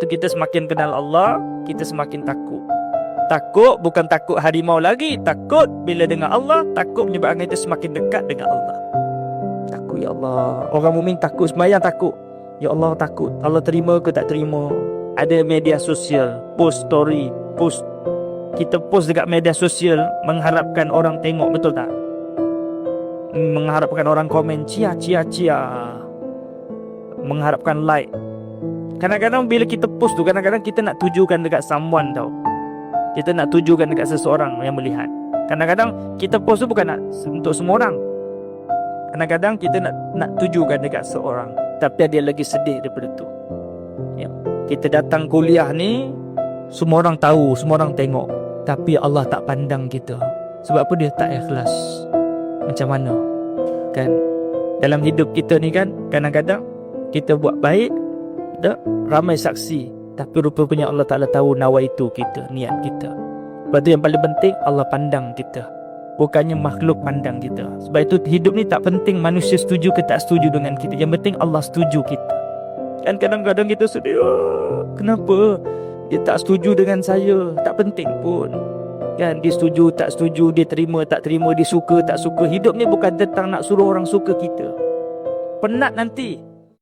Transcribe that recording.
tu kita semakin kenal Allah, kita semakin takut. Takut bukan takut harimau lagi, takut bila dengar Allah, takut menyebabkan kita semakin dekat dengan Allah. Takut, ya Allah. Orang mukmin takut, sembahyang takut. Ya Allah, takut Allah terima ke tak terima. Ada media sosial, post story, post, kita post dekat media sosial mengharapkan orang tengok, betul tak? Mengharapkan orang komen cia, mengharapkan like. Kadang-kadang bila kita post tu, kadang-kadang kita nak tujukan dekat someone tau. Kita nak tujukan dekat seseorang yang melihat. Kadang-kadang kita post tu bukan nak untuk semua orang. Kadang-kadang kita nak tujukan dekat seorang, tapi dia lagi sedih daripada tu. Ya. Kita datang kuliah ni, semua orang tahu, semua orang tengok, tapi Allah tak pandang kita. Sebab apa? Dia tak ikhlas. Macam mana? Kan dalam hidup kita ni kan, kadang-kadang kita buat baik, dah ramai saksi, tapi rupanya Allah Ta'ala tahu nawaitu kita, niat kita. Sebab tu yang paling penting, Allah pandang kita, bukannya makhluk pandang kita. Sebab itu hidup ni tak penting manusia setuju ke tak setuju dengan kita. Yang penting Allah setuju kita. Kan kadang-kadang kita sedih, kenapa dia tak setuju dengan saya? Tak penting pun. Kan, dia setuju tak setuju, dia terima tak terima, dia suka tak suka. Hidup ni bukan tentang nak suruh orang suka kita. Penat nanti.